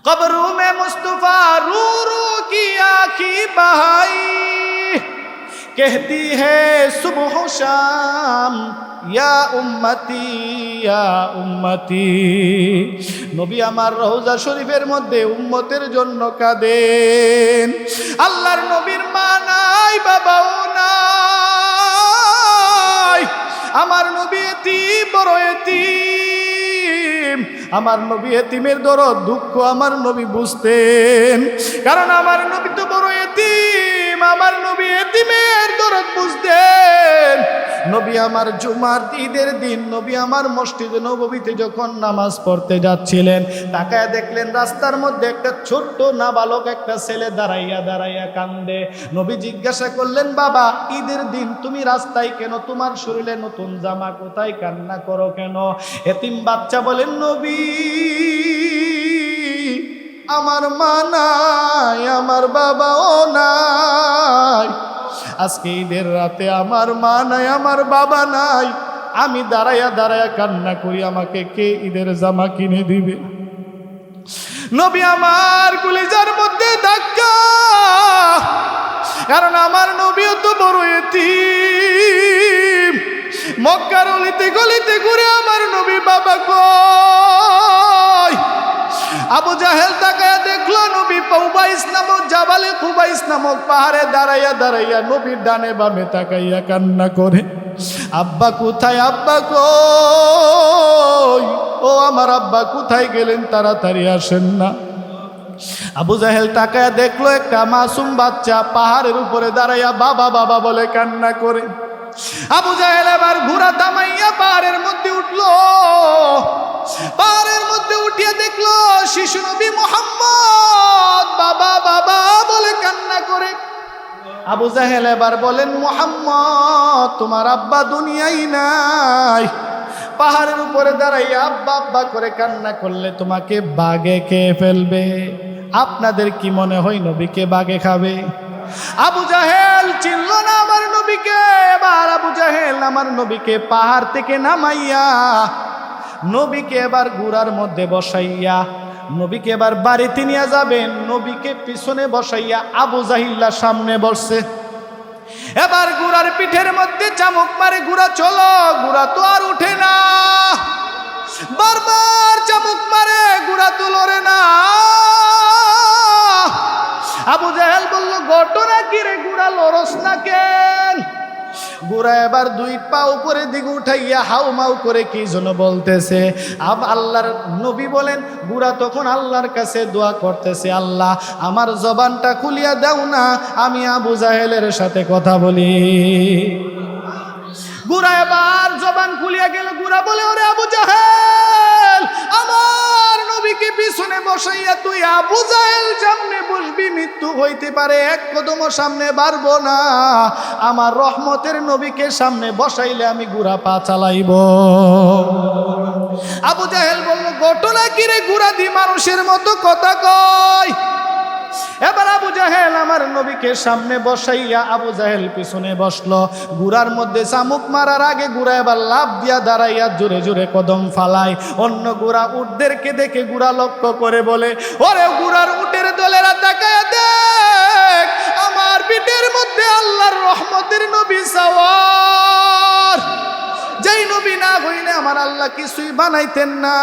कब्रों में मुस्तफा रू रू की आँखी बहाई, कहती है सुबह शाम या उम्मती या उम्मती। নবী আমার রওজা শরীফের মধ্যে উম্মতের জন্য কাঁদেন। আল্লাহর নবীর মা নাই, বাবাও নাই, আমার নবী এতিম, বড় এতিম। আমার নবী এতিমের দরদ দুঃখ আমার নবী বুঝতেন, কারণ আমার নবী তো বড় এতিম। আমার নবী এতিমের দরদ বুঝতেন। নবী আমার জুমার ঈদের দিন নবী আমার মসজিদে নববীতে যখন নামাজ পড়তে যাচ্ছিলেন, তাকায় দেখলেন রাস্তার মধ্যে একটা ছোট্ট নাবালক একটা ছেলে দাঁড়াইয়া দাঁড়াইয়া কান্দে। নবী জিজ্ঞাসা করলেন, বাবা ঈদের দিন তুমি রাস্তায় কেন? তোমার শরীরে নতুন জামা কোথায়? কান্না করো কেন? এতিম বাচ্চা বলেন, নবী আমার মা নাই, আমার বাবাও নাই। আজকে ঈদের রাতে আমার মা নাই, আমার বাবা নাই, আমি দাঁড়াইয়া দাঁড়াইয়া কান্না করি, আমাকে কে ঈদের জামা কিনে দিবে? নবী আমার কলিজার মধ্যে ধাক্কা, কারণ আমার নবীও তো বড় এতিম। মক্কার অলিতে গলিতে ঘুরে আমার নবী বাবা কই। আবু জাহেল তাকায়া দেখলো নবী কুবাইস নামক জাবালে কুবাইস নামক পাহাড়ে দাঁড়াইয়া দাঁড়াইয়া নবীর ডানে বামে তাকাইয়া কান্না করে, আব্বা কোথায়, আব্বা কই, ও আমার আব্বা কোথায় গেলেন, তাড়াতাড়ি আসেন না। আবু জাহেল তাকায়া দেখলো একটা মাসুম বাচ্চা পাহাড়ের উপরে দাঁড়াইয়া বাবা বাবা বলে কান্না করে। আবু জাহেল আবার ঘোড়া থামাইয়া পাহাড়ের মধ্যে উঠলো। পাহাড়ের মধ্যে উঠিয়ে দেখলো শিশু নবী মুহাম্মদ বাবা বাবা বলে কান্না করে। আবু জাহেল এবার বলেন, মুহাম্মদ তোমার আব্বা দুনিয়ায় নাই। পাহাড়ের উপরে দাঁড়াইয়া আব্বা আব্বা করে কান্না করলে তোমাকে বাঘে খেয়ে ফেলবে। আপনাদের কি মনে হয় নবীকে বাঘে খাবে? আবু জাহেল চিনল না আমার নবীকে। এবার আবু জাহেল আমার নবীকে পাহাড় থেকে নামাইয়া নবীকে এবার ঘোড়ার মধ্যে বসাইয়া নবীকে এবার বাড়িতে নিয়ে যাবেন। নবীকে পিছনে বসাইয়া আবু জাহিল্লা সামনে বসছে। এবার ঘোড়ার পিঠের মধ্যে চামক মারে, ঘোড়া চলো, ঘোড়া তো আর উঠে না, বারবার চামক মারে, ঘোড়া তো লড়ে না। আবু জাহেল বলল, ঘটনা কি রে, ঘোড়া লড়স না কেন? ঘোড়া এবার দুই পা উপরে দিকে উঠাইয়া হাউ মাউ করে কি যেন বলতেছে। আল্লাহর নবী বলেন, ঘোড়া তখন আল্লাহর কাছে দোয়া করতেছে, আল্লাহ আমার জবানটা খুলিয়া দাও না, আমি আবু জাহেলের সাথে কথা বলি। ঘোড়া এবার জবান খুলিয়া গেল। ঘোড়া বলে, ওরে আবু জাহেল, আমার নবীকে পিছনে বসাইয়া তুই আবু জাহেল সামনে বসবি, মৃত্যু হইতে পারে, এক কদম সামনে বাড়বো না। আমার রহমতের নবীকে সামনে বসাইলে আমি ঘোড়া পা চালাইব। আবু জাহেল বলল, ঘটনা কি রে, ঘোড়া দি মানুষের মতো কথা কয়। এবার আবু জাহেল আমার নবীকে সামনে বসাইয়া আবু জাহেল পিছনে বসলো। ঘোড়ার মধ্যে চামুক মারার আগে ঘোড়া এবার লাফ দিয়া দাঁড়াইয়া জোরে জোরে কদম ফালায়। অন্য ঘোড়া উটদেরকে দেখে ঘোড়া লক্ষ্য করে বলে, ওরে ঘোড়ার উটের দলেরা তাকায়া দেখ, আমার পিঠের মধ্যে আল্লাহর রহমতের নবী সাওয়ার। যেই নবী না হইলে আমার আল্লাহ কিছুই বানাইতেন না।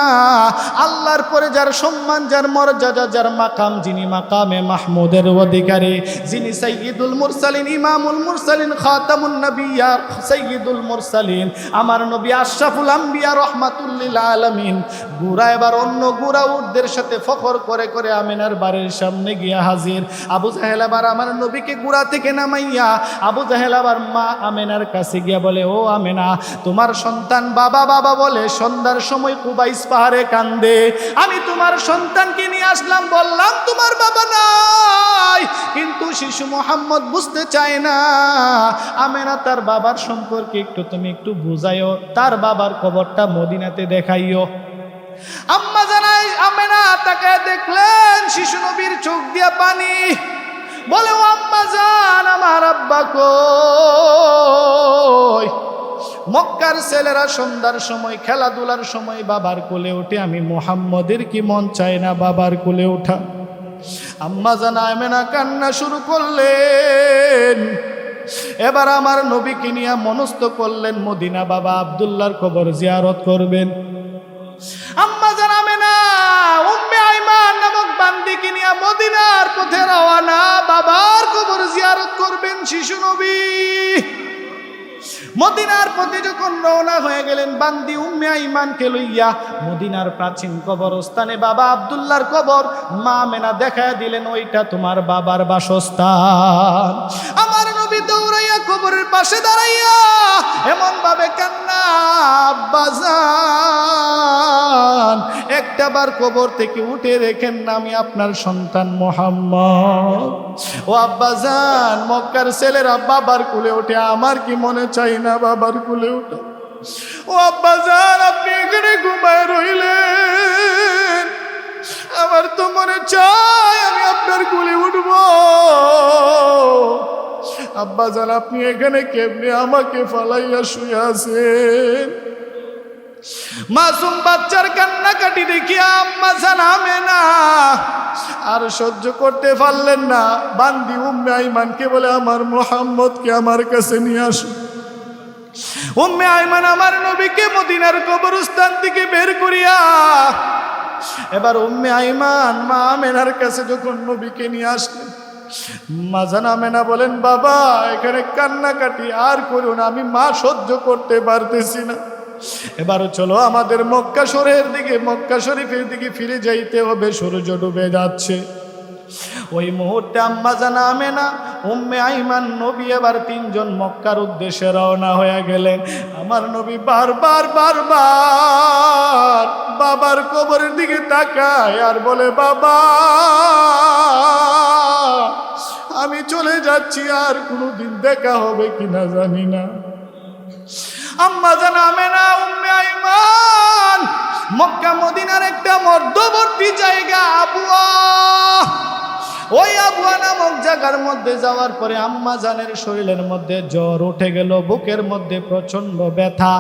আল্লাহর পরে যার সম্মান, যার মর্যাদা, যার মাকাম, যিনি মাকামে মাহমুদের অধিকারী, যিনি সাইয়্যিদুল মুরসালিন, ইমামুল মুরসালিন, খাতামুন নবিয়্যা, সাইয়্যিদুল মুরসালিন, আমার নবী আশরাফুল আম্বিয়া, রহমাতুল লিল আলামিন। ঘোড়া এবার অন্য ঘোড়া উটদের সাথে ফখর করে করে আমিনার বাড়ির সামনে গিয়া হাজির। আবু জাহেল আবার আমার নবীকে ঘোড়া থেকে নামাইয়া আবু জাহেল আবার মা আমিনার কাছে গিয়া বলে, ও আমিনা, তোমার সন্তান বাবা বাবা বলে সন্ধ্যার সময় কুবাইস পাহাড়ে কান্দে। আমি তোমার সন্তানকে নিয়ে আসলাম, বললাম তোমার বাবা নাই, কিন্তু শিশু মুহাম্মদ বুঝতে চায় না। আমেনা তার বাবার সম্পর্কে তুমি একটু বুঝাইও, তার বাবার কবরটা মদিনাতে দেখাইও। আম্মা জানাই আমেনা তাকে দেখলেন শিশু নবীর চোখ দিয়া পানি, বলে, ও আম্মা জান, আমার আব্বা কই? মক্কার ছেলেরা সন্ধ্যার সময় খেলাধুলার সময় বাবার কোলে ওঠে, আমি মুহাম্মদের কি মন চায় না বাবার কোলে ওঠা? আম্মা জান আমেনা কান্না শুরু করলেন। এবার আমার নবীকে নিয়ে মনস্থ করলেন মদিনা বাবা আব্দুল্লাহর কবর জিয়ারত করবেন। আম্মা জান আমেনা উম্মে আইমান নামক বান্দিকে নিয়ে মদিনার পথে রওনা, বাবার কবর জিয়ারত করবেন শিশু নবী। মদিনার পথে যখন রওনা হয়ে গেলেন বান্দি উম্মে আইমানকে লইয়া মদিনার প্রাচীন কবরস্থানে বাবা আব্দুল্লাহর কবর, মা আমেনা দেখায় দিলেন ওইটা তোমার বাবার বাসস্থান। আমার নবী দৌড়াইয়া কবরের পাশে দাঁড়াইয়া এমন ভাবে কান্না, আব্বাজান একটা বার কবর থেকে উঠে রেখেন না, আমি আপনার সন্তান মুহাম্মদ। ও আব্বাজান, মক্কার ছেলেরা বাবার কুলে ওঠে, আমার কি মনে চাই না বাবার কুলে ওঠে? ও আব্বাজান, আপনি এখানে ঘুমায় রইলেন, আমার তো মনে চাই আমি আপনার কুলে উঠব। আব্বাজান, আপনি এখানে কেমনে আমাকে ফালাইয়া শুয়ে আছেন? মাসুম বাচ্চার কান্নাকাটি দেখিয়া আম্মা জান আমেনা আর সহ্য করতে পারলেন না। বান্দি উম্মে আইমানকে বলে, আমার মুহাম্মদকে আমার কাছে নিয়ে আসুন। উম্মে আইমান আমার নবীকে মদিনার কবরস্থান থেকে বের করিয়া এবার উম্মে আইমান মা আমেনার কাছে যখন নবীকে নিয়ে আসলেন, মা জান আমেনা বলেন, বাবা এখানে কান্নাকাটি আর করুন, আমি মা সহ্য করতে পারতেছি না। এবারও চলো আমাদের মক্কা শরীফের দিকে ফিরে যাইতে হবে, সূর্য ডুবে যাচ্ছে। ওই মুহূর্তে আম্মা জান আমেনা উম্মে আইমান নবী এবার তিনজন মক্কার উদ্দেশ্যে রওনা হয়ে গেলেন। আমার নবী বারবার বাবার কবরের দিকে তাকায় আর বলে, বাবা আমি চলে যাচ্ছি, আর কোনোদিন দেখা হবে কিনা জানি না। আম্মা জান আমেনা উম্মে আইমান মক্কা মদিনার একটা মধ্যবর্তী জায়গা আবুয়া, ওই আবুয়া নামক জায়গার মধ্যে যাওয়ার পরে আম্মা জানের শরীরের মধ্যে জ্বর উঠে গেল, বুকের মধ্যে প্রচন্ড ব্যথা।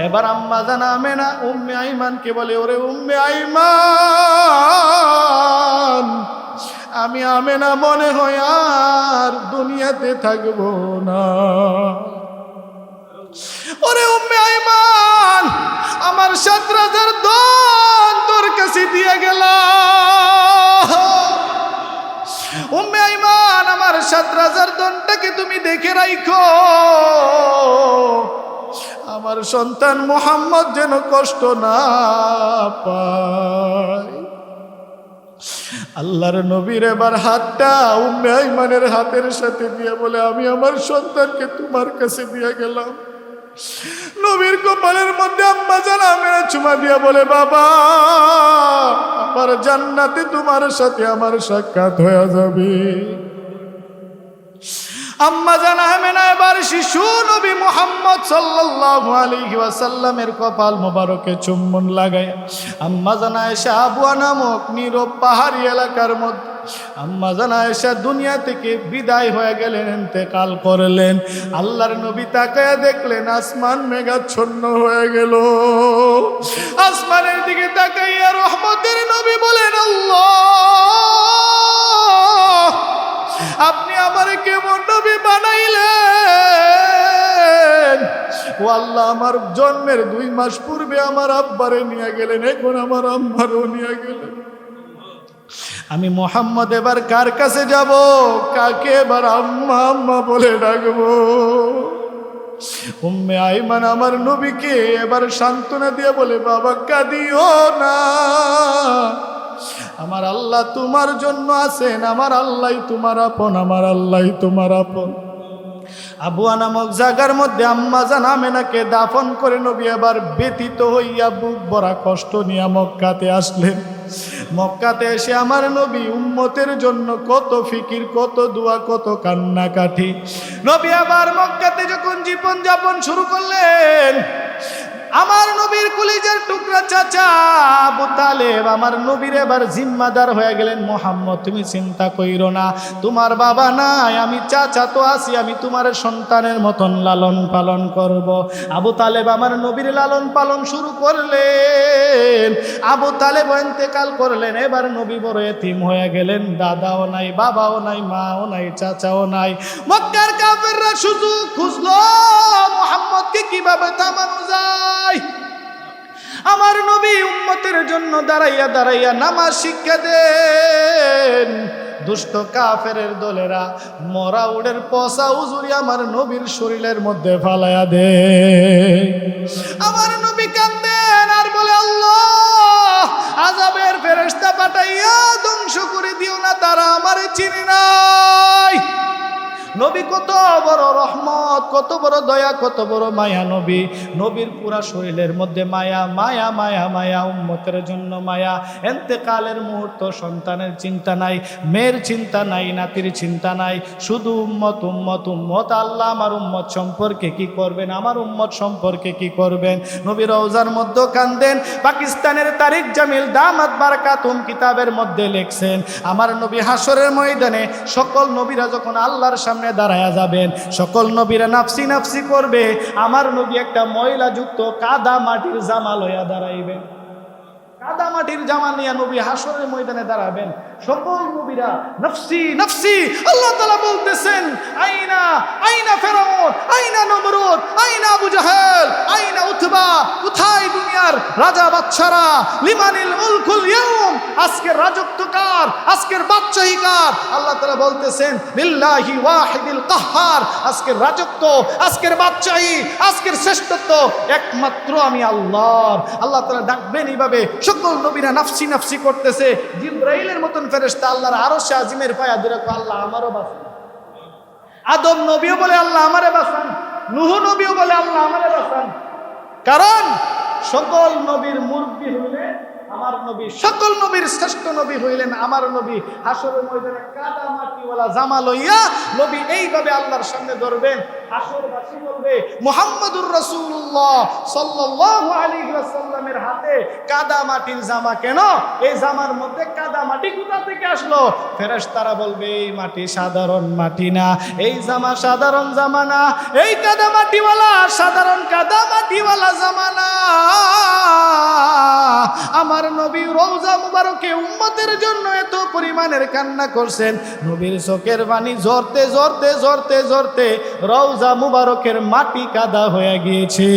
এবার আম্মা জান আমেনা উম্মে আইমানকে বলে, ওরে উম্মে আইমান, আমি আমেনা মনে হয় আর দুনিয়াতে থাকবো না। ওরে উম্মে আইমান, আমার ৭,০০০ ধন তোর কাছে দিয়ে গেলাম। উম্মে আইমান, আমার ৭,০০০ ধনটাকে তুমি দেখে রাখো, আমার সন্তান মুহাম্মদ যেন কষ্ট না পায়। আল্লাহর নবীর এবার হাতটা উম্মে আইমানের হাতের সাথে দিয়ে বলে, আমি আমার সন্তানকে তোমার কাছে দিয়ে গেলাম। নবীর কপালের মধ্যে আম্মা জান আমেনা চুমা দিয়া বলে, বাবা আমার জান্নাতে তোমার সাথে আমার সাক্ষাৎ হয়ে যাবে। আম্মা জান আমেনা এবার শিশু নবী মুহাম্মদ সাল্লাল্লাহু আলাইহি ওয়াসাল্লামের কপাল মোবারকে চুম্বন লাগায় আম্মা জান আয়েশা আবুয়া নামক নীরব পাহাড়ি এলাকার মধ্যে আম্মা জান আয়েশা দুনিয়া থেকে বিদায় হয়ে গেলেন, ইন্তেকাল করলেন। আল্লাহর নবী তাকায়া দেখলেন আসমান মেঘাচ্ছন্ন হয়ে গেল। আসমানের দিকে তাকাইয়া রহমতের নবী বলেন, আল্লাহ আপনি আমারে কেমন নবী বানাইলেন? ও আল্লাহ, আমার জন্মের ২ মাস পূর্বে আমার আব্বারে নিয়ে গেলেন, এখন আমার আম্মারও নিয়ে গেলেন। আমি মুহাম্মদ এবার কার কাছে যাব? কাকে এবার আম্মা আম্মা বলে ডাকবো? উম্মে আইমান আমার নবীকে এবার সান্ত্বনা দিয়ে বলে, বাবা কাঁদিও না, আমার আল্লাহ তোমার জন্য আছেন, আমার আল্লাহ তোমার আপন, আমার আল্লাহ তোমার আপন। আবুয়া নামক জায়গার মধ্যে আম্মা জান আমেনাকে দাফন করে নবী এবার ব্যথিত হইয়া বুক ভরা কষ্ট নিয়ে মক্কাতে আসলেন। মক্কাতে এসে আমার নবী উম্মতের জন্য কত ফিকির, কত দোয়া, কত কান্নাকাটি। নবী আবার মক্কাতে যখন জীবন যাপন শুরু করলেন, আমার নবীর কলিজার টুকরা চাচা আবু তালেব আমার নবীর এবার জিম্মাদার হয়ে গেলেন। মুহাম্মদ তুমি চিন্তা কইরো না, তোমার বাবা নাই, আমি চাচা তো আছি, আমি তোমার সন্তানের মতন লালন পালন করব। আবু তালেব আমার নবীর লালন পালন শুরু করলেন। আবু তালেব ইন্তেকাল করলেন। এবার নবী বড় এতিম হয়ে গেলেন, দাদাও নাই, বাবাও নাই, মাও নাই, চাচাও নাই। মক্কার কাফেররা সুযোগ খুঁজলো মুহাম্মদকে কিভাবে থামানো যায়। আমার নবী উম্মতের জন্য দাঁড়াইয়া দাঁড়াইয়া নামাজ শিক্ষা দেন। দুষ্ট কাফেরের দলেরা মরা উড়ের পচা উজুরি আমার নবীর শরীরের মধ্যে ফালাইয়া দে। আমার নবী কাঁদেন আর বলে, আল্লাহ আযাবের ফেরেশতা পাঠাইয়া ধ্বংস করে দিও না, তারা আমারে চিনি নাই। নবী কত বড় রহমত, কত বড় দয়া, কত বড় মায়া নবী। নবীর পুরা শরীরের মধ্যে মায়া মায়া মায়া মায়া, উম্মতের জন্য মায়া। ইন্তেকালের মুহূর্ত সন্তানের চিন্তা নাই, মেয়ের চিন্তা নাই, নাতির চিন্তা নাই, শুধু উম্মত উম্মত উম্মত। আল্লাহ আমার উম্মত সম্পর্কে কি করবেন, আমার উম্মত সম্পর্কে কি করবেন। নবী রওজার মধ্যে কান্দেন। পাকিস্তানের তারিক জামিল দামাত বারাকাতুম কিতাবের মধ্যে লিখছেন, আমার নবী হাসরের ময়দানে সকল নবীরা যখন আল্লাহর সামনে দাঁড়ায়া যাবেন, সকল নবীরা নাফসি নাফসি করবে, আমার নবী একটা ময়লা যুক্ত কাদা মাটির জামা লইয়া দাঁড়াইবেন। কাদা মাটির জামা নিয়ে নবী হাসরের ময়দানে দাঁড়াবেন। সকল নবীরা নফসি নফসি। আল্লাহ তাআলা বলতেছেন, আইনা আইনা ফেরাউন, আইনা নমরুদ, আইনা আবু জাহেল, আইনা উতবা, কোথায় দুনিয়ার রাজা বাদশারা, লিমানিল মুলকুল ইয়াউম, আজকের রাজত্ব কার, আজকের বাদশাহী কার। আল্লাহ তাআলা বলতেছেন, লিল্লাহি ওয়াহিদিল কাহ্হার, আজকের রাজত্ব, আজকের বাদশাহী, আজকের শ্রেষ্ঠত্ব একমাত্র আমি আল্লাহর। আল্লাহ তাআলা ডাকবেন এইভাবে, সকল নবীরা নাফসি নাফসি করতেছে। জিবরাইলের মতন ফেরেশতা আল্লাহর আরশে আজিমের পায়া ধরে আল্লাহ আমারও বাঁচান। আদম নবীও বলে আল্লাহ আমারে বাঁচান, নূহ নবীও বলে আল্লাহ আমারে বাঁচান। কারণ সকল নবীর মুরব্বি হইলে আমার নবী, সকল নবীর শ্রেষ্ঠ নবী হইলেন আমার নবী। হাসরের ময়দানে কাদা মাটিওয়ালা জামা লইয়া নবী এইভাবে আল্লাহর সামনে ধরবেন। হাসরবাসী বলবে, মুহাম্মদুর রাসূলুল্লাহ সাল্লাল্লাহু আলাইহি ওয়াসাল্লামের হাতে কাদা মাটির জামা কেন? এই জামার মধ্যে কাদা মাটি কোথা থেকে আসলো? ফেরেশতারা বলবে, এই মাটি সাধারণ মাটি না, এই জামা সাধারণ জামা না, এই কাদা মাটিওয়ালা সাধারণ কাদা মাটিওয়ালা জামা না। আমার নবী রওজা মুবারকে উম্মতের জন্য এত পরিমাণের কান্না করছেন, নবীর চোখের পানি ঝরতে ঝরতে ঝরতে ঝরতে রওজা মুবারকের মাটি কাদা হয়ে গিয়েছে।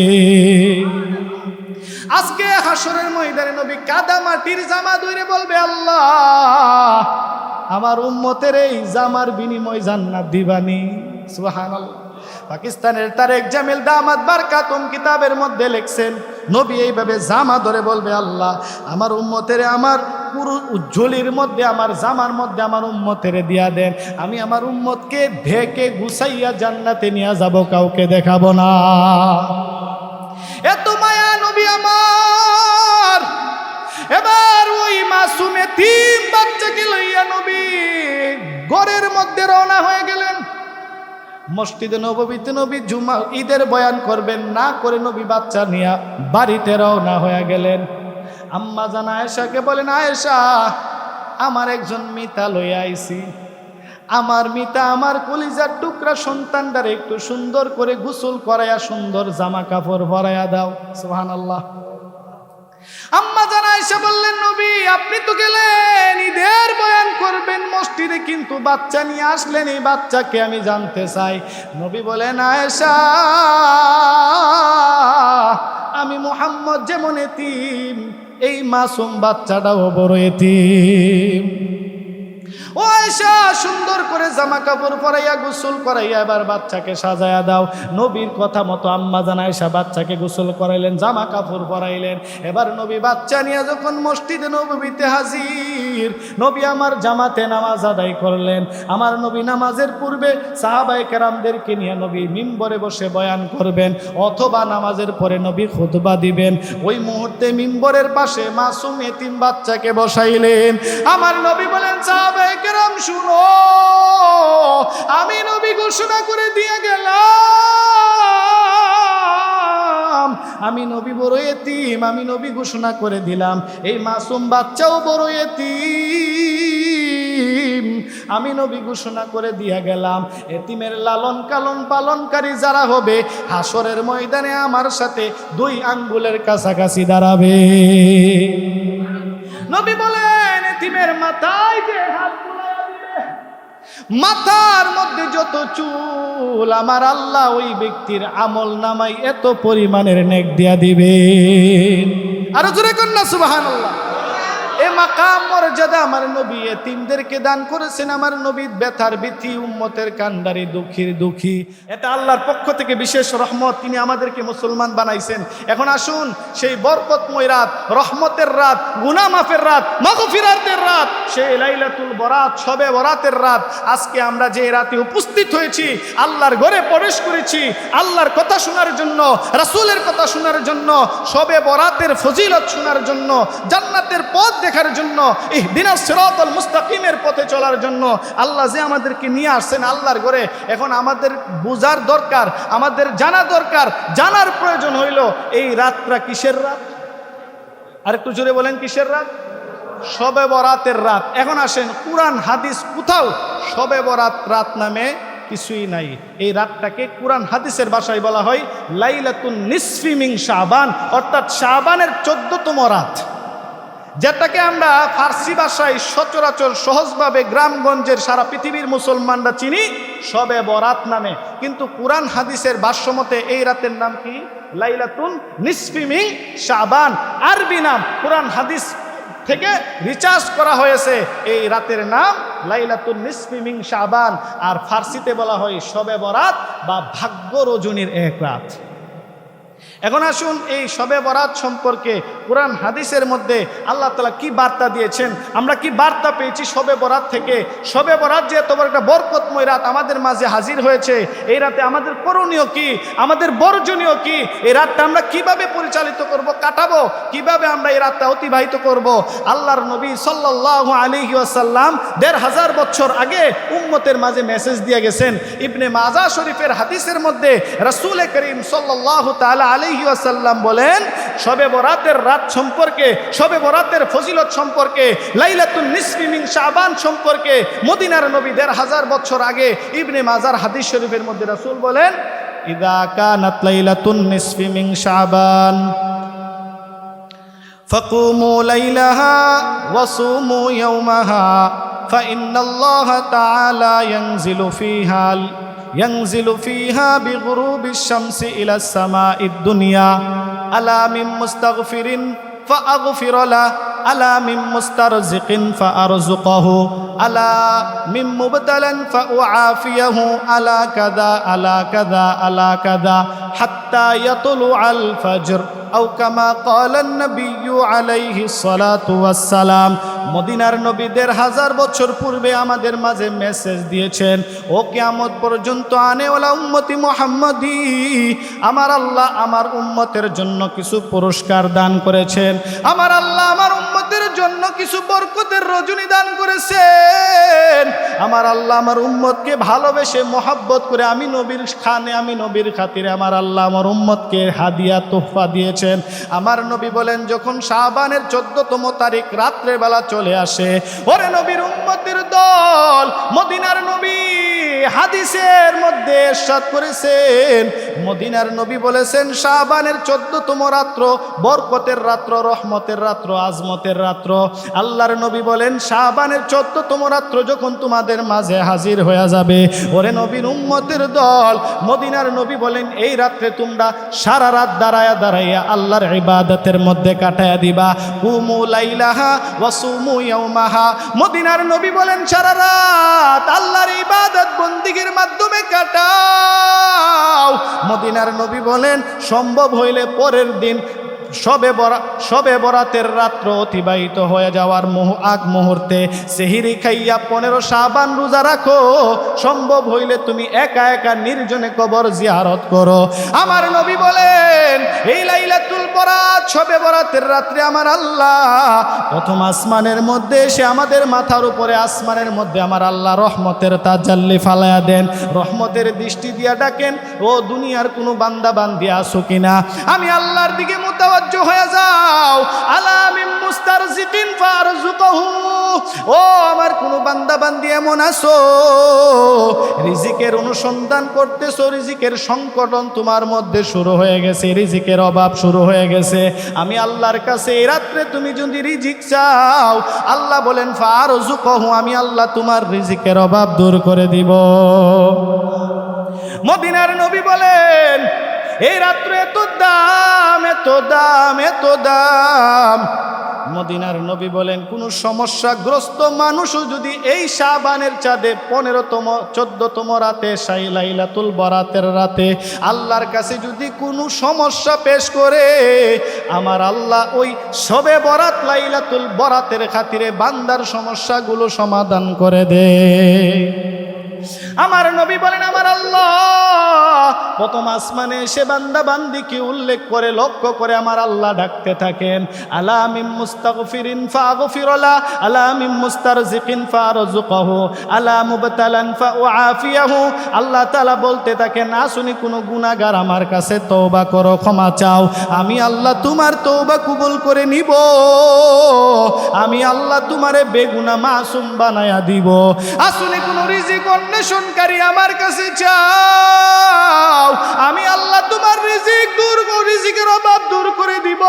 আজকে হাসরের ময়দানে নবী কাদা মাটির জামা ধরে বলবে, আল্লাহ আমার উম্মতের এই জামার বিনিময় জান্নাত দিবানি। সুবহানাল্লাহ। পাকিস্তানের তারেক জামিল দামাত বারাকাতুম কিতাবের মধ্যে লিখছেন, নবী এইভাবে জামা ধরে বলবে, আল্লাহ আমার উম্মতের আমার পুরো উজ্জ্বলির মধ্যে, আমার জামার মধ্যে আমার উম্মতের দিয়া দেন, আমি আমার উম্মতকে ঢেকে গুছাইয়া জান্নাতে নিয়ে যাব, কাউকে দেখাবো না। এত মায়া নবী আমার। এবার ওই মাসুম এতিম বাচ্চাকে লইয়া নবী ঘরের মধ্যে রওনা হয়ে গেলেন। মসজিদে নববীতে নবী জুমা ঈদের বয়ান করবেন না করে নবী বাচ্চা নিয়ে বাড়িতে রওনা হয়ে গেলেন। আম্মা জান আয়েশাকে বলেন, আয়েশা আমার একজন মিতা লইয়া আইছি, আমার মিতা আমার কলিজার টুকরা সন্তানটারে একটু সুন্দর করে গোসল করাইয়া সুন্দর জামা কাপড় পরাইয়া দাও। সুবহানাল্লাহ। আম্মা জান আয়েশা বললেন, নবী আপনি তো গেলেন ঈদের বয়ান করবেন মসজিদে, কিন্তু বাচ্চা নিয়ে আসলেন, এই বাচ্চাকে আমি জানতে চাই। নবী বলেন, আয়েশা আমি মুহাম্মদ যেমন এতিম, এই মাসুম বাচ্চাটাও বড় এতিম। ও আয়েশা সুন্দর করে জামা কাপড় পরাইয়া গোসল করাইয়া এবার বাচ্চাকে সাজায়া দাও। নবীর কথা মতো আম্মা জান আয়েশা বাচ্চাকে গোসল করাইলেন, জামা কাপড় পরাইলেন। এবার নবী বাচ্চা নিয়ে যখন মসজিদে নববীতে হাজির, নবী আমার জামাতে নামাজ আদায় করলেন। আমার নবী নামাজের পূর্বে সাহাবায়ে কেরামদেরকে নিয়ে নবী মিম্বরে বসে বয়ান করবেন, অথবা নামাজের পরে নবী খুতবা দিবেন। ওই মুহূর্তে মিম্বরের পাশে মাসুম এতিম বাচ্চাকে বসাইলেন। আমার নবী বলেন, সাহাবায়ে কেরাম শুনো, আমি নবী ঘোষণা করে দিয়ে গেলাম আমি নবী বড় এতিম, আমি নবী ঘোষণা করে দিলাম এই মাসুম বাচ্চাও বড় এতিম, আমি নবী ঘোষণা করে দিয়া গেলাম এতিমের লালন পালন পালনকারী যারা হবে হাসরের ময়দানে আমার সাথে 2 আঙ্গুলের কাছাকাছি দাঁড়াবে। নবী বলেন এতিমের মাথায় যে হাত বুলাইয়া দিবে, মাথার মধ্যে যত চুল আমার আল্লাহ ওই ব্যক্তির আমল নামায় এত পরিমাণের নেক দিয়া দিবেন। আরো জোরে কন্যা সুবহানাল্লাহ। এ মাকাম মর্যাদা আমার নবী এতিমদেরকে দান করেছেন। আমার নবী ব্যথার বিথি, উম্মতের কান্ডারি, দুঃখীর দুঃখী, এটা আল্লাহর পক্ষ থেকে বিশেষ রহমত। তিনি আমাদেরকে মুসলমান বানাইছেন। এখন আসুন সেই বরকতময় রাত, রহমতের রাত, গুনাহ মাফের রাত, মাগফিরাতের রাত, সেই লাইলাতুল বরাত, শবে বরাতের রাত, আজকে আমরা যে রাতে উপস্থিত হয়েছি, আল্লাহর ঘরে প্রবেশ করেছি আল্লাহর কথা শোনার জন্য, রাসূলের কথা শোনার জন্য, শবে বরাতের ফজিলত শোনার জন্য, জান্নাতের পথ দেখার জন্য, ইহদিনাস সিরাতাল মুস্তাকিমের পথে চলার জন্য আল্লাহ যে আমাদেরকে নিয়ে আসছেন আল্লাহর ঘরে। এখন আমাদের বোঝার দরকার, আমাদের জানা দরকার, জানার প্রয়োজন হইল এই রাতটা কিসের রাত? আরেকটু জোরে বলেন কিসের রাত? শবে বরাতের রাত। এখন আসেন কুরআন হাদিস কোথাও শবে বরাত রাত নামে কিছুই নাই। এই রাতটাকে কুরআন হাদিসের ভাষায় বলা হয় লাইলাতুন নিসফি মিন শাবান, অর্থাৎ শাবানের 14তম রাত, যেটাকে আমরা ফার্সি ভাষায় সচরাচর সহজভাবে গ্রামগঞ্জের সারা পৃথিবীর মুসলমানরা চিনি শবে বরাত নামে। কিন্তু কুরআন হাদিসের ভাষ্যমতে এই রাতের নাম কি? লাইলাতুন নিসফি মিন শাবান। আরবি নাম, কুরআন হাদিস থেকে রিচার্জ করা হয়েছে, এই রাতের নাম লাইলাতুন নিসফি মিন শাবান। আর ফার্সিতে বলা হয় শবে বরাত বা ভাগ্য রজনীর এক রাত। এখন আসুন এই শবে বরাত সম্পর্কে কুরআন হাদিসের মধ্যে আল্লাহ তাআলা কি বার্তা দিয়েছেন, আমরা কি বার্তা পেয়েছি শবে বরাত থেকে। শবে বরাত যে এত বড় একটা বরকতময় রাত আমাদের মাঝে হাজির হয়েছে, এই রাতে আমাদের করণীয় কি, আমাদের বর্জনীয় কি, এই রাতটা আমরা কিভাবে পরিচালিত করব, কাটাবো কিভাবে, আমরা এই রাতটা অতিবাহিত করব। আল্লাহর নবী সাল্লাল্লাহু আলাইহি ওয়াসাল্লাম 1500 বছর আগে উম্মতের মাঝে মেসেজ দিয়ে গেছেন। ইবনে মাজা শরীফের হাদিসের মধ্যে রাসূল করিম সাল্লাল্লাহু তাআলা আলাইহি ওয়াসাল্লাম বলেন শবে বরাতের রাত সম্পর্কে, শবে বরাতের ফজিলত সম্পর্কে, লাইলাতুন নিসফি মিন শাবান সম্পর্কে মদিনার নবী 1500 বছর আগে ইবনে মাজার হাদিস শরীফের মধ্যে রাসূল বলেন ইযা কানাত লাইলাতুন নিসফি মিন শাবান ফাকুমু লাইলাহা ওয়া সুমু ইয়াওমাহা ফাইন্নাল্লাহা তাআলা ينزل فيها بغروب الشمس إلى السماء الدنيا ألا من مستغفر فأغفر له ألا من مسترزق فأرزقه ألا من مبتلى فأعافيه ألا كذا ألا كذا ألا كذا حتى يطلع الفجر أو كما قال النبي عليه الصلاة والسلام। মদিনার নবী 1500 বছর পূর্বে আমাদের মাঝে মেসেজ দিয়েছেন, ও কিয়ামত পর্যন্ত আনেওয়ালা উম্মতি মুহাম্মাদি, আমার আল্লাহ আমার উম্মতের জন্য কিছু পুরস্কার দান করেছেন, আমার আল্লাহ আমার উম্মতের জন্য কিছু বরকতের রজনী দান করেছেন, আমার আল্লাহ আমার উম্মতকে ভালোবেসে মহব্বত করে আমি নবীর খানে, আমি নবীর খাতিরে আমার আল্লাহ আমার উম্মতকে হাদিয়া তোহফা দিয়েছেন। আমার নবী বলেন যখন শাবানের 14তম তারিখ রাত্রে বেলা চলে আসে, ওরে নবীর উম্মতের দল, মদিনার নবী হাদিসের মধ্যে ইরশাদ করেছেন, মদিনার নবী বলেছেন শাবানের 14তম রাত্র বরকতের রাত্র, রহমতের রাত্র, আজমতের রাত্র। আল্লাহর নবী বলেন শাবানের 14তম রাত্র যখন তোমাদের মাঝে হাজির হয়ে যাবে, ওরে নবীর উম্মতের দল, মদিনার নবী বলেন এই রাত্রে তোমরা সারা রাত দাঁড়ায়া দাঁড়াইয়া আল্লাহর ইবাদতের মধ্যে কাটায়া দিবা। কুমু লাইলাহা ওয়া সুমু ইয়াওমাহা, মদিনার নবী বলেন সারা রাত আল্লাহর ইবাদত বন্দিগির মাধ্যমে কাটাও। মদিনার নবী বলেন সম্ভব হইলে পরের দিন শবে বরাতের রাত্র অতিবাহিত হয়ে যাওয়ার আগ মুহূর্তে সেহরি খাইয়া 15 শাবান রোজা রাখো, সম্ভব হইলে তুমি একা একা নির্জনে কবর জিয়ারত করো। আমার নবী বলেন এই লাইলাতুল বরাত শবে বরাতের রাত্রে আমার আল্লাহ প্রথম আসমানের মধ্যে এসে আমাদের মাথার উপরে আসমানের মধ্যে আমার আল্লাহ রহমতের তাজাল্লি ফালায়া দেন, রহমতের দৃষ্টি দিয়া ডাকেন, ও দুনিয়ার কোনো বান্দা বান্দি আসো কিনা? আমি আল্লাহর দিকে মুতাওয়াজ্জহ হয়ে যাও। আলা মিন মুস্তারজিকিন ফারজুকহু, ও আমার কোনো বান্দা বান্দি এমন আসো রিজিকের অনুসন্ধান করতেছো, রিজিকের সংকটন তোমার মধ্যে শুরু হয়ে গেছে, রিজিকের অভাব শুরু হয়ে গেছে। আমি আল্লাহর কাছে এই রাত্রে তুমি যদি রিজিক চাও, আল্লাহ বলেন ফারজুকহু, আমি আল্লাহ তোমার রিজিকের অভাব দূর করে দিব। মদিনার নবী বলেন এই রাত্রে এত দাম, এত দাম, এত দাম। মদিনার নবী বলেন কোন সমস্যাগ্রস্ত মানুষও যদি এই শাবানের চাঁদে 15তম 14তম রাতে লাইলাতুল বরাতের রাতে আল্লাহর কাছে যদি কোনো সমস্যা পেশ করে, আমার আল্লাহ ওই শবে বরাত লাইলাতুল বরাতের খাতিরে বান্দার সমস্যাগুলো সমাধান করে দেয়। আমার নবী বলেন আমার আল্লাহ প্রথম আসমানে এসে বান্দা বান্দিকে উল্লেখ করে লক্ষ্য করে আমার আল্লাহ ডাকতে থাকেন, আলা মিন মুস্তাগফিরিন ফাগফিরলা, আলা মিন মুস্তারজিকিন ফারজুকহু, আলা মুবতালান ফাউআফিয়াহু। আল্লাহ তাআলা বলতে থাকেন আসুনি কোনো গুনাহগার আমার কাছে তওবা করো, ক্ষমা চাও, আমি আল্লাহ তোমার তওবা কবুল করে নিব, আমি আল্লাহ তোমারে বেগুনাহ মাসুম বানায়া দিব। আসুনি কোনো রিজিক অন্বেষণকারী আমার কাছে চাও, আমি আল্লাহ তোমার রিজিক দূর করে, রিজিকের অভাব দূর করে দিব।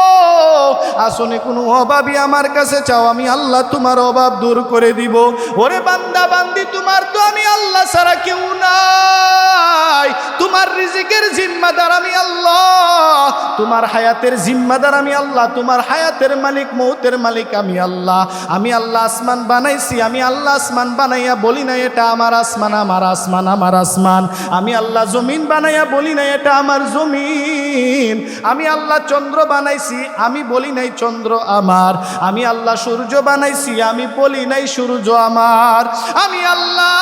আসলে কোনো অভাবই আমার কাছে চাও, আমি আল্লাহ তোমার অভাব দূর করে দিব। ওরে বান্দা বান্দি তোমার তো আমি আল্লাহ ছাড়া কেউ নাই, তোমার রিজিকের জিম্মাদার আমি আল্লাহ, তোমার হায়াতের জিম্মাদার আমি আল্লাহ, তোমার হায়াতের মালিক মৌতের মালিক আমি আল্লাহ। আমি আল্লাহ আসমান বানাইছি, আমি আল্লাহ আসমান বানাইয়া বলি না এটা আমার আসমান, আমার আসমান, আমার আসমান। আমি আল্লাহ জমিন বানাইয়া বলি না এটা আমার জমিন। আমি আল্লাহ চন্দ্র বানাইছি, আমি বলি নাই চন্দ্র আমার। আমি আল্লাহ সূর্য বানাইছি, আমি বলি নাই সূর্য আমার। আমি আল্লাহ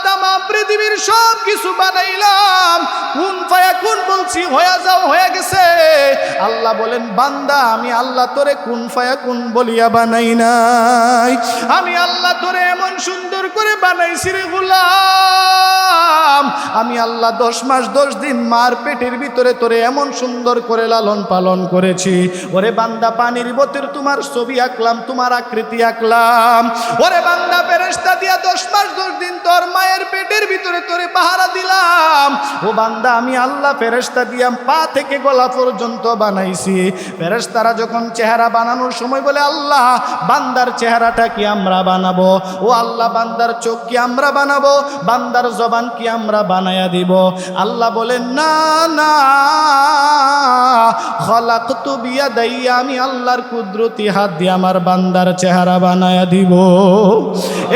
তামাম পৃথিবীর সব কিছু বানাইলাম, কুন ফায়াকুন বলছি হয়ে যাও, হয়ে গেছে। আল্লাহ বলেন বান্দা আমি আল্লাহ তোরে কুন ফায়াকুন বলিয়া বানাই নাই, আমি আল্লাহ তোরে এমন সুন্দর করে বানাইছি রে গোলাম। আমি আল্লাহ 10 মাস 10 দিন মার পেটের ভিতরে তোরে এমন সুন্দর করে লালন পালন করেছি। ওরে বান্দা পানির বোতল তোমার ছবি আঁকলাম, তোমার আকৃতি আঁকলাম। ওরে বান্দা ফেরেশতা দিয়া 10 মাস 10 দিন তোর মায়ের পেটের ভিতরে তোরে পাহারা দিলাম। ও বান্দা আমি আল্লাহ ফেরেশতা দিয়া পা থেকে গলা পর্যন্ত বানাইছি। ফেরেশতারা যখন চেহারা বানানোর সময় বলে আল্লাহ বান্দার চেহারাটা কি আমরা বানাবো, ও আল্লাহ বান্দার চোখ কি আমরা বানাবো, বান্দার জবান কি আমরা বানায়া দিব? আল্লাহ বলেন না না, খলাকতু বিয়াদাইয়া, আমি আল্লাহর কুদরতি হাত দিয়ে আমার বান্দার চেহারা বানায়া দিব।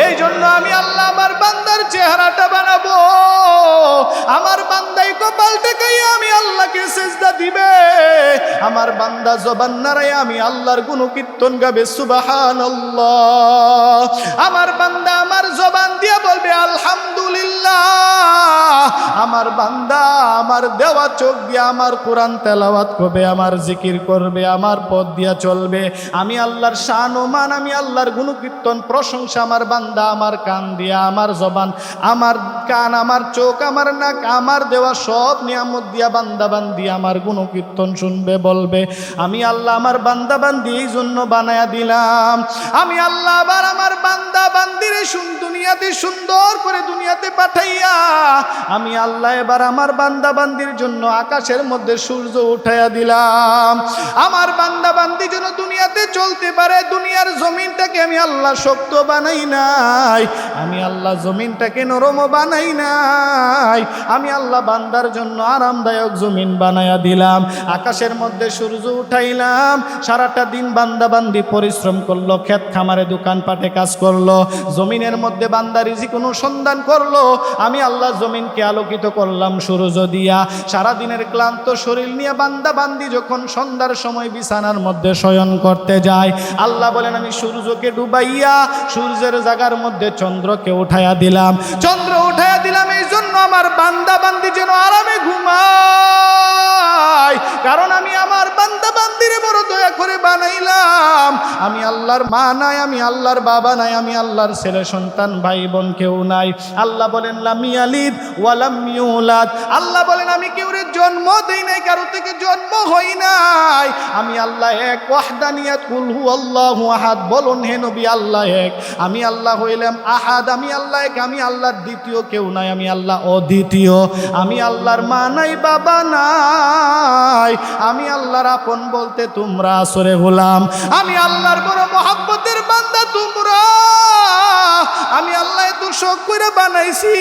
এই জন্য আমি আল্লাহ আমার বান্দার চেহারাটা বানাবো। আমার বান্দাই কপাল থেকে আমি আল্লাহকে সিজদা দিবে, আমার বান্দা জবান নাড়ায় আমি আল্লাহর গুণকীর্তন গাবে সুবহানাল্লাহ। আমার বান্দা আমার জবান দিয়ে বলবে আলহামদুলিল্লাহ। আমার বান্দা আমার দেওয়া চোখ দিয়ে আমার কোরআন তেলাওয়াত করবে, আমার জিকির করবে, আমার পথ দিয়া চলবে। আমি আল্লাহর শান ও মান, আমি আল্লাহর গুণকীর্তন প্রশংসা আমার বান্দা আমার কান দিয়া, আমার জবান, আমার কান, আমার চোখ, আমার নাক, আমার দেওয়া সব নিয়ামত দিয়া বান্দা বান্দি আমার গুণকীর্তন শুনবে, বলবে। আমি আল্লাহ আমার বান্দা বান্দি এই জন্য বানায়া দিলাম। আমি আল্লাহ আবার আমার বান্দা বান্দিরে দুনিয়াতে সুন্দর করে দুনিয়াতে পাঠাইয়া আমি আল্লাহ এবার আমার বান্দা বান্দির জন্য আকাশের মধ্যে সূর্য উঠাইয়া দিলাম। আমার বান্দা বান্দি যেন দুনিয়াতে চলতে পারে। দুনিয়ার জমিনটাকে আমি আল্লাহ শক্ত বানাই নাই, আমি আল্লাহ জমিনটাকে নরম বানাই নাই, আমি আল্লাহ বান্দার জন্য আরামদায়ক জমিন বানায়া দিলাম। আকাশের মধ্যে সূর্য উঠাইলাম, সারাটা দিন বান্দা বান্দি পরিশ্রম করলো, ক্ষেত খামারে দোকানপাটে কাজ করলো, জমিনের মধ্যে বান্দা রিজিক অনুসন্ধান করলো। আমি আল্লাহ জমিনকে আলোকিত করলাম সূর্য দিয়া। সারা দিনের ক্লান্ত শরীর নিয়ে বান্দা বান্দি যখন সন্ধ্যার সময় বিছানার মধ্যে শয়ন করতে যায়, আল্লাহ বলেন আমি সূর্যকে ডুবাইয়া সূর্যের জায়গার মধ্যে চন্দ্রকে উঠাইয়া দিলাম। চন্দ্র উঠাইয়া দিলাম এই জন্য আমার বান্দা বান্দি যেন আরামে ঘুমায়, কারণ আমি আমার বান্দা বান্দিরে বড় দয়া করে বানাইলাম। আমি আল্লাহর মা নাই, আমি আল্লাহর বাবা নাই, আমি আল্লাহর ছেলে সন্তান ভাই বোন কেউ নাই। আল্লাহ বলেন লাম ইয়ালিদ ওয়া লাম ইউলাদ, আল্লাহ বলেন আমি কেউরে জন্ম দেই নাই, কারো থেকে জন্ম হই নাই। আমি আল্লাহ এক, ওয়াহদানিয়াত, কুল হুয়াল্লাহু আহাদ, বলুন হে নবী আল্লাহ এক। আমি আল্লাহ হইলাম আহাদ, আমি আল্লাহ এক, আমি আল্লাহর দ্বিতীয় কেউ নাই, আমি আল্লাহ অদ্বিতীয়। আমি আল্লাহর মা নাই, বাবা নাই, আমি আল্লাহর আপন বলতে তোমরা আসরে গোলাম। আমি আল্লাহর বড় মহব্বতের বান্দা তোমরা। আমি আল্লাহ এত শখ করে বানাইছি,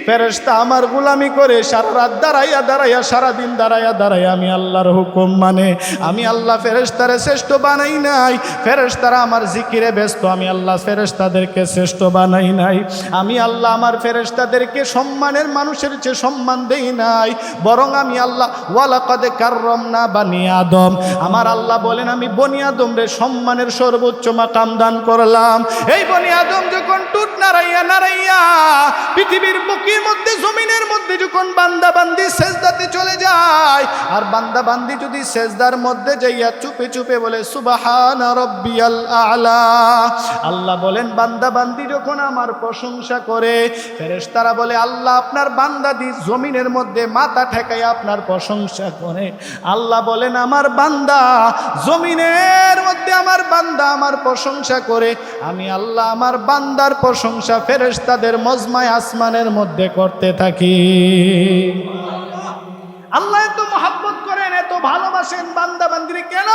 ফেরেশতা আমার গোলামি করে সারা রাত দাঁড়াইয়া দাঁড়াইয়া, সারাদিন দাঁড়াইয়া দাঁড়াইয়া আমি আল্লাহর হুকুম মানে। আমি আল্লাহ ফেরেশতারে শ্রেষ্ঠ বানাই নাই, ফেরেশতারা আমার জিকিরে ব্যস্ত, আমি আল্লাহ ফেরেশতাদেরকে শ্রেষ্ঠ বানাই নাই। আমি আল্লাহ আমার ফেরেশতাদেরকে সম্মানের মানুষের চেয়ে সম্মান দেই নাই, বরং আমি আল্লাহ ওয়ালাকাদ কাররামনা বানি আদম, আমার আল্লাহ বলেন আমি বনি আদম রে সম্মানের সর্বোচ্চ মাকাম দান করলাম। এই বনি আদম যখন টুট নাড়াইয়া নাড়াইয়া পৃথিবীর বুকের মধ্যে, জমিনের মধ্যে যখন বান্দা বান্দি সেজদাতে চলে যায়, আর বান্দা বান্দি যদি সেজদার মধ্যে যাইয়া চুপে চুপে বলে সুবহানা রাব্বিয়াল আ'লা, আল্লাহ বলেন বান্দা বান্দি যখন আমার প্রশংসা করে, ফেরেশতারা বলে আল্লাহ আপনার বান্দাদি জমিনের মধ্যে মাথা ঠেকাইয়া আপনার প্রশংসা করে। আল্লাহ বলেন আমার বান্দা জমিনের মধ্যে, আমার বান্দা আমার প্রশংসা করে, আমি আল্লাহ আমার বান্দার প্রশংসা ফেরেশতাদের মজমায় আসমানের মধ্যে করতে থাকি। আল্লাহ এত মহব্বত করেন, এত ভালোবাসেন বান্দা বান্দিরে। কেন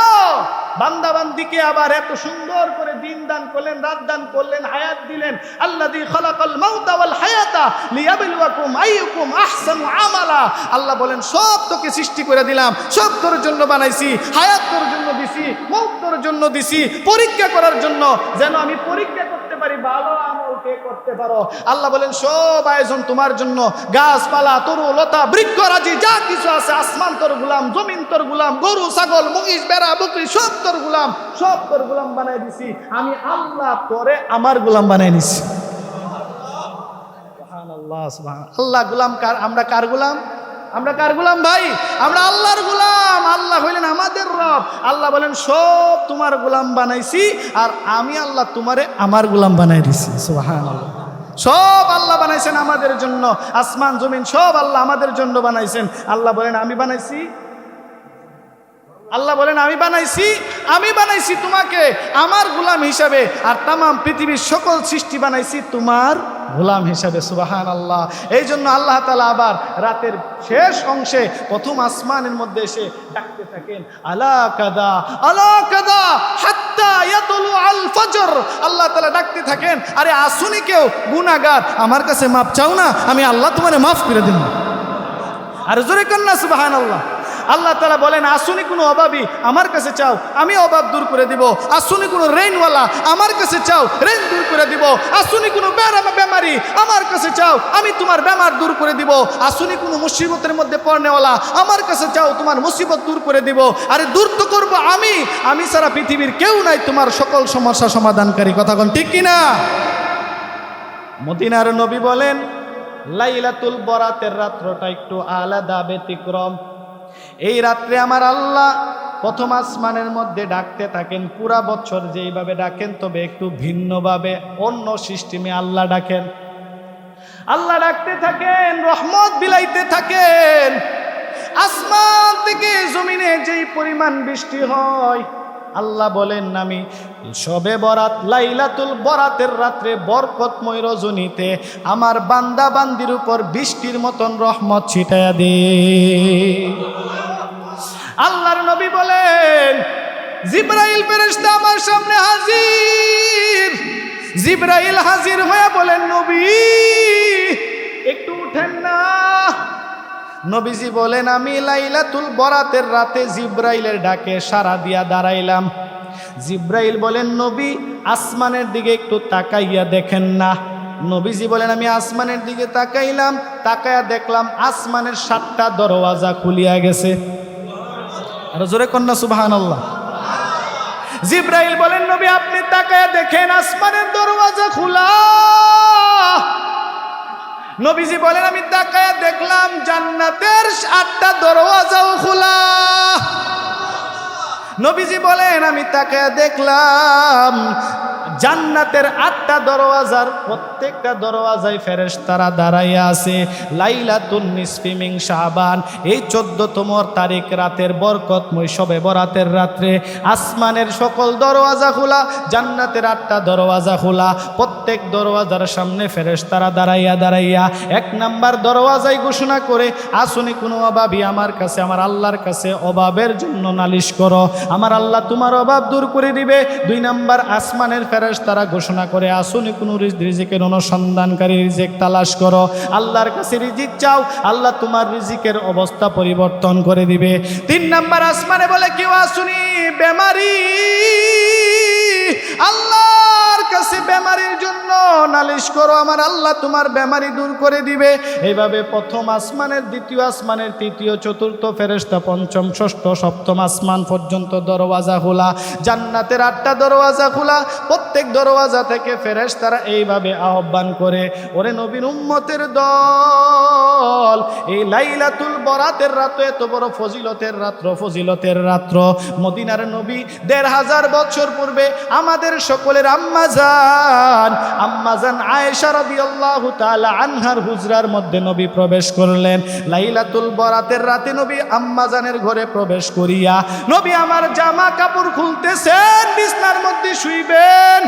বান্দা বান্দিকে আবার এত সুন্দর করে দিন দান করলেন, রাত দান করলেন, হায়াত দিলেন। আল্লাযী খালাকাল মাউতা ওয়াল হায়াতা লিয়াবলুয়াকুম আইয়ুকুম আহসানু আমালা। আল্লাহ বলেন সব তোকে সৃষ্টি করে দিলাম, সব তোর জন্য বানাইছি, হায়াত তোর জন্য দিছি, মউত তোর জন্য দিছি, পরীক্ষা করার জন্য, যেন আমি পরীক্ষা করতে পারি ভালো আমল কে করতে পারো। আল্লাহ বলেন সব আয়োজন তোমার জন্য, গাছপালা, তরু লতা, বৃক্ষরাজি যা কিছু আছে, আসমান তোর গোলাম, জমিন তোর গোলাম, গরু ছাগল মহিষ ভেড়া বকরি সব তোর গোলাম, সব তোর গোলাম বানাই দিছি। আমি আল্লাহ তোরে আমার গোলাম বানাই নিছি। সুবহানাল্লাহ, সুবহানাল্লাহ। আল্লাহ গোলাম কার? আমরা কার গোলাম? আমরা কার গোলাম ভাই? আমরা আল্লাহর গোলাম। আল্লাহ হইলেন আমাদের রব। আল্লাহ বলেন সব তোমার গোলাম বানাইছি, আর আমি আল্লাহ তোমারে আমার গোলাম বানাই দিছি। সুবহানাল্লাহ। সব আল্লাহ বানাইছেন আমাদের জন্য, আসমান জমিন সব আল্লাহ আমাদের জন্য বানাইছেন। আল্লাহ বলেন আমি বানাইছি, আল্লাহ বলেন আমি বানাইছি তোমাকে আমার গোলাম হিসাবে, আর তাম পৃথিবীর সকল সৃষ্টি বানাইছি তোমার গোলাম হিসাবে। সুবহানাল্লাহ। এই জন্য আল্লাহ তাআলা আবার রাতের শেষ অংশে প্রথম আসমানের মধ্যে এসে ডাকতে থাকেন আলা কাদা আলা কাদা হাত্তা ইয়াতুলু আল ফজর। আল্লাহ তাআলা ডাকতে থাকেন, আরে আসুনি কেউ গুনাহগার, আমার কাছে মাপ চাও না, আমি আল্লাহ তোমারে মাফ করে দেব। আর জোরে কন্যা সুবহানাল্লাহ। আল্লাহ তাআলা বলেন আসুনি কোনো অভাবী, আমার কাছে চাও, আমি অভাব দূর করে দিব। আসুনি কোনো রেইনওয়ালা, আমার কাছে চাও, রেইন দূর করে দিব। আসুনি কোনো বেমারি, আমার কাছে চাও, আমি তোমার বেমার দূর করে দিব। আসুনি কোনো মুসিবতের মধ্যে পড়নেওয়ালা, আমার কাছে চাও, তোমার মুসিবত দূর করে দিব। আরে দূর তো করবো আমি ছাড়া পৃথিবীর কেউ নাই তোমার সকল সমস্যা সমাধানকারী। কথা কোন ঠিক কিনা? মদিনার নবী বলেন লাইলাতুল বরাতের রাত্রটা একটু আলাদা, ব্যতিক্রম। এই রাত্রে আমার আল্লাহ প্রথম আসমানের মধ্যে ডাকতে থাকেন, পুরা বছর যেইভাবে ডাকেন তবে একটু ভিন্নভাবে অন্য সিস্টেমে আল্লাহ ডাকেন। আল্লাহ ডাকতে থাকেন, রহমত বিলাইতে থাকেন। আসমান থেকে জমিনে যেই পরিমাণ বৃষ্টি হয়, আল্লাহ বলেন আমি শবে বরাত লাইলাতুল বরাতের রাত্রে বরকতময় রজনীতে আমার বান্দা বান্দির উপর বৃষ্টির মতন রহমত ছিটায়া দে। আল্লাহর নবী বলেন জিবরাইল ফেরেশতা আমার সামনে হাজির। জিবরাইল হাজির হয়ে বলেন নবী একটু উঠেন না। নবীজি বলেন আমি লাইলাতুল বরাতের রাতে জিবরাইলের ডাকে সাড়া দিয়া দাঁড়াইলাম। জিবরাইল বলেন নবী আসমানের দিকে একটু তাকাইয়া দেখেন না। নবীজি বলেন আমি আসমানের দিকে তাকাইলাম, তাকাইয়া দেখলাম আসমানের 7টা দরওয়াজা খুলিয়া গেছে। আর জোরে কন্যা সুবহানাল্লাহ। জিবরাইল বলেন নবী আপনি তাকাইয়া দেখেন আসমানের দরওয়াজা খোলা। নবীজি বলেন আমি তাকায়া দেখলাম জান্নাতের 8টা দরওয়াজাও খোলা। নবীজি বলেন আমি তাকায়া দেখলাম জান্নাতের 8টা দরওয়াজার প্রত্যেকটা দরওয়াজায় ফেরেশতারা দাঁড়াইয়া আছে। লাইলাতুন নিসফি মিন শাবান, এই 14তম তারিখ রাতের বরকতময় শবে বরাতের রাত্রে আসমানের সকল দরওয়াজা খোলা, জান্নাতের 8টা দরওয়াজা খোলা। প্রত্যেক দরওয়াজার সামনে ফেরেশতারা দাঁড়াইয়া 1 নাম্বার দরওয়াজায় ঘোষণা করে, আসুনি কোনো অভাবী আমার কাছে, আমার আল্লাহর কাছে অভাবের জন্য নালিশ করো, আমার আল্লাহ তোমার অভাব দূর করে দিবে। 2 নাম্বার আসমানের ফেরেশতারা ঘোষণা করে, আসুনি কোনো রিজিকের অনুসন্ধানকারী, রিজিক তালাশ করো, আল্লাহর কাছে রিজিক চাও, আল্লাহ তোমার রিজিকের অবস্থা পরিবর্তন করে দিবে। 3 নাম্বার আসমানে বলে কেউ আসুনি বেমারি, আল্লাহর কাছে বেমারির জন্য নালিশ করো, আমার আল্লাহ তোমার বেমারি দূর করে দিবে। এইভাবে প্রথম আসমানের, দ্বিতীয় আসমানের, তৃতীয়, চতুর্থ ফেরেশতা, পঞ্চম, ষষ্ঠ, সপ্তম আসমান পর্যন্ত দরওয়াজা খোলা। জান্নাতের 8টা দরওয়াজা খোলা। প্রত্যেক দরওয়াজা থেকে ফেরেশতারা এইভাবে আহ্বান করে, ওরে নবীর উম্মতের দল, এই লাইলাতুল বরাতের রাত এত বড় ফজিলতের রাত্র মদিনার নবী 1500 বছর পূর্বে আমাদের সকলের আম্মাজান আয়েশা রাদিয়াল্লাহু তাআলা আনহার হুজরার মধ্যে নবী প্রবেশ করলেন। লাইলাতুল বরাতের রাতে নবী আম্মাজানের ঘরে প্রবেশ করিয়া নবী আমার জামা কাপড় খুলতেছেন, বিছনার মধ্যে শুইবেন।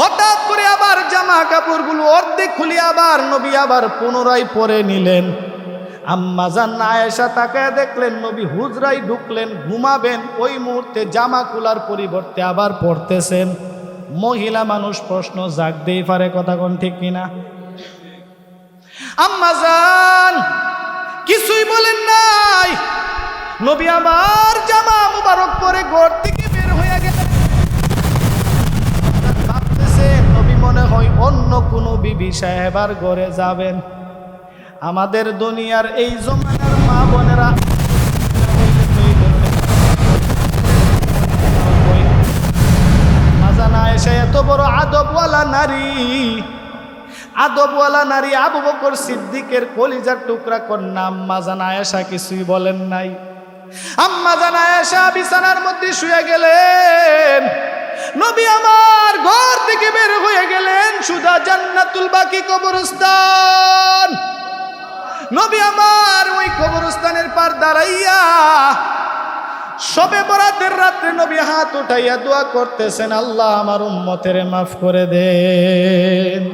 হঠাৎ করে আবার জামা কাপড়গুলো অর্ধেক খুলে আবার নবী আবার পুনরায় পরে নিলেন। আম্মাজান আয়েশা তাকায় দেখলেন নবী হুজরায় ঢুকলেন, ঘুমাবেন, ওই মুহূর্তে জামা খোলার পরিবর্তে আবার পড়তেছেন। মহিলা মানুষ প্রশ্ন জাগতেই পারে, কথা কোন ঠিক কিনা? আম্মাজান কিছুই বলেন নাই, নবী আবার জামা মুবারক পরে ঘর থেকে বের হয়ে গেলেন। ভাবতেছেন নবী মনে হয় অন্য কোনো বিবি সাহেবার ঘরে যাবেন। আমাদের দুনিয়ার এই জমানার মা বোনেরা মাজানা এসে এত বড় আদবওয়ালা নারী আবু বকর সিদ্দিকের কলিজার টুকরা কন্যা আম্মাজান আয়েশা কিছুই বলেন নাই। আম্মাজান আয়েশা বিছানার মধ্যে শুয়ে গেলেন। নবী আমার ঘর থেকে বের হয়ে গেলেন সুদা জান্নাতুল বাকি কবরস্থান। নবী আমার ওই কবরস্থানের পার দাঁড়াইয়া শবে বরাতের রাত্রে নবী হাত উঠাইয়া দোয়া করতেছেন, আল্লাহ আমার উম্মতের মাফ করে দেন,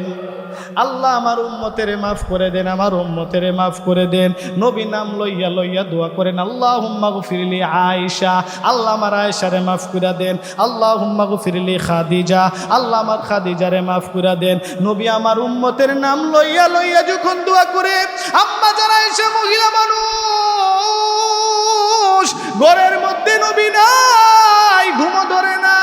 আল্লাহ আমার উম্মতের মাফ করে দেন, আমার উম্মতের মাফ করে দেন। নবী নাম লইয়া দোয়া করেন, আল্লাহুম্মা গফিরলি আয়েশা, আল্লাহ আমার আয়েশারে মাফ করে দেন। আল্লাহুম্মা গফিরলি খাদিজা, আল্লাহ আমার খাদিজারে মাফ করে দেন। নবী আমার উম্মতের নাম লইয়া যখন দোয়া করে, আম্মাজান আয়েশা মহিলা মানুষ, ঘরের মধ্যে নবী নাই, ঘুমো ধরে না।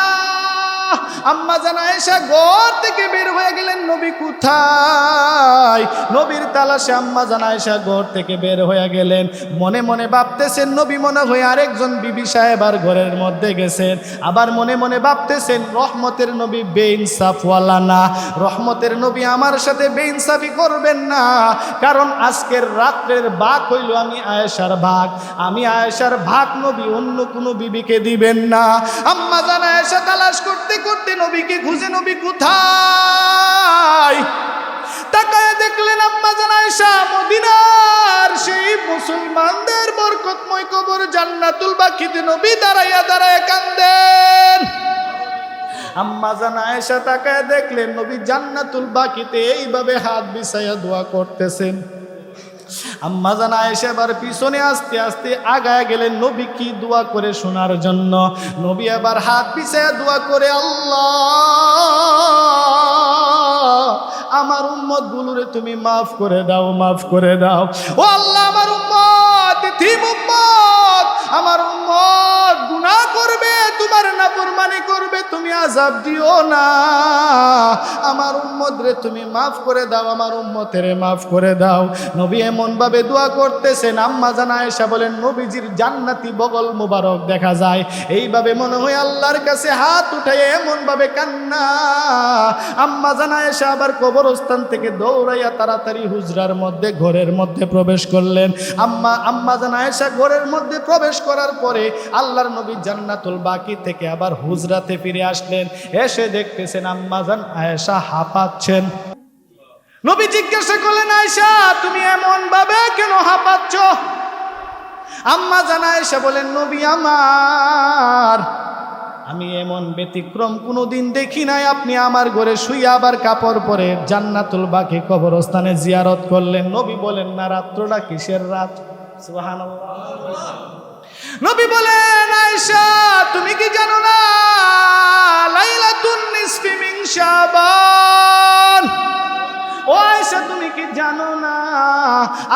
আম্মাজান আয়েশা ঘর থেকে বের হয়ে গেলেন, নবী কোথায়? নবীর তালাশে আম্মাজান আয়েশা ঘর থেকে বের হয়ে গেলেন। মনে মনে ভাবতেছেন নবী মনে হয় আরেকজন বিবি সাহেবার ঘরের মধ্যে গেছেন। আবার মনে মনে ভাবতেছেন রহমতের নবী বেইনসাফওয়ালা না, রহমতের নবী আমার সাথে বেইনসাফি করবেন না, কারণ আজকের রাত্রের ভাগ হইল আমি আয়েশার ভাগ, আমি আয়েশার ভাগ নবী অন্য কোনো বিবিকে দিবেন না। আম্মাজান আয়েশা তালাশ করতে করতে নবীকে খুঁজে, নবী কোথায়? তাকায় দেখলেন আম্মাজান আয়েশা মদিনার সেই মুসলমানদের বরকতময় কবর জান্নাতুল বাকিতে নবী দাঁড়াইয়া কান্দেন। আম্মাজান আয়েশা তাকায় দেখলেন নবী জান্নাতুল বাকিতে এইভাবে হাত বিছাইয়া দোয়া করতেছেন। আম্মাজান আয়েশা এবার পিছনে আস্তে আস্তে আগায় গেলেন নবী কি দোয়া করে শোনার জন্য। নবী এবার হাত পিছায়া দোয়া করে, আল্লাহ আমার উম্মত গুলোরে তুমি মাফ করে দাও, মাফ করে দাও। ও আল্লাহ আমার উম্মত এতিম উম্মত, আমার উম্মত গুনাহ করবে, তোমার নাফরমানি করবে, তুমি আযাব দিও না। আমার উম্মত মুহাম্মদ রে তুমি মাফ করে দাও, আমার উম্মতের মাফ করে দাও। নবী এমন ভাবে দোয়া করতেছেন, আম্মা জান আয়েশা বলেন নবীজির জান্নাতি বগল মুবারক দেখা যায়। এইভাবে মনে হয় আল্লাহর কাছে হাত উঠায় এমন ভাবে কান্না। আম্মা জান আয়েশা আবার কবরস্থান থেকে দৌড়াইয়া তাড়াতাড়ি হুজরার মধ্যে ঘরের মধ্যে প্রবেশ করলেন। আম্মা জান আয়েশা ঘরের মধ্যে প্রবেশ করার পরে আল্লাহর নবী জান্নাতুল বাকি থেকে আবার হুজরাতে ফিরে আসলেন। এসে দেখতেছেন আম্মা জান আয়েশা হাঁপাচ্ছেন। নবী জিজ্ঞাসা করলেন, আয়েশা তুমি এমন ভাবে কেন হাঁপাচ্ছ? আম্মা জান আয়েশা বলেন, নবী আমার, আমি এমন ব্যতিক্রম কোনোদিন দেখি নাই। আপনি আমার ঘরে শুয়ে আবার কাপড় পরে জান্নাতুল বাকি কবরস্থানে জিয়ারত করলেন। নবী বলেন, না রাত্রটা কিসের রাত? সুবহানাল্লাহ। নবী বলেন, আয়েশা তুমি কি জানো না লাইলাতুন নিসফি মিন শাবান? ও আয়েশা তুমি কি জানো না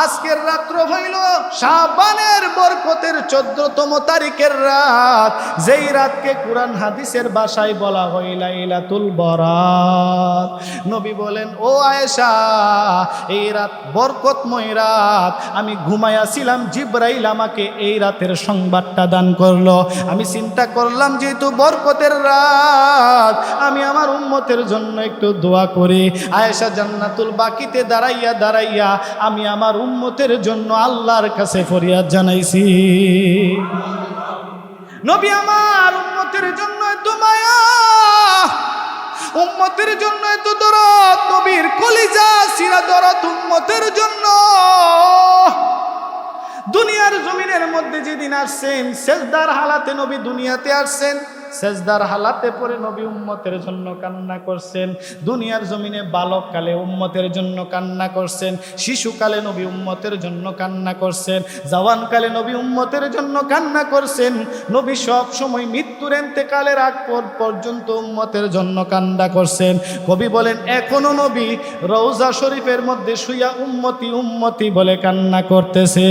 আজকের রাত্র হইল শাবানের বরকতের 14তম তারিখের রাত, যেই রাতকে কুরআন হাদিসের ভাষায় বলা হয় লাইলাতুল বরাত। নবী বলেন, ও আয়েশা এই রাত বরকতময় রাত। আমি ঘুমাইয়াছিলাম, জিবরাইল আমাকে এই রাতের সংবাদটা দান করলো। আমি চিন্তা করলাম যেহেতু বরকতের রাত, আমি আমার উম্মতের জন্য একটু দোয়া করি। আয়েশা জান্নাতুল বাকিতে দাঁড়াইয়া দাঁড়াইয়া আমি আমার উম্মতের জন্য আল্লাহর কাছে ফরিয়াদ জানাইছি। নবী আমার উম্মতের জন্য এত মায়া, উম্মতের জন্য এত দরদ, নবীর কলিজা সিরা দরদ উম্মতের জন্য। দুনিয়ার জমিনের মধ্যে যেদিন আসছেন সেজদার হালাতে নবী দুনিয়াতে আসছেন, সেজদার হালাতে পরে নবী উম্মতের জন্য কান্না করছেন। দুনিয়ার জমিনে বালককালে উম্মতের জন্য কান্না করছেন, শিশুকালে নবী উম্মতের জন্য কান্না করছেন, জওয়ানকালে নবী উম্মতের জন্য কান্না করছেন। নবী সব সময় মৃত্যুর ইন্তেকালের আগ পর্যন্ত উম্মতের জন্য কান্না করছেন। কবি বলেন এখনো নবী রওজা শরীফের মধ্যে শুইয়া উম্মতি উম্মতি বলে কান্না করতেছে।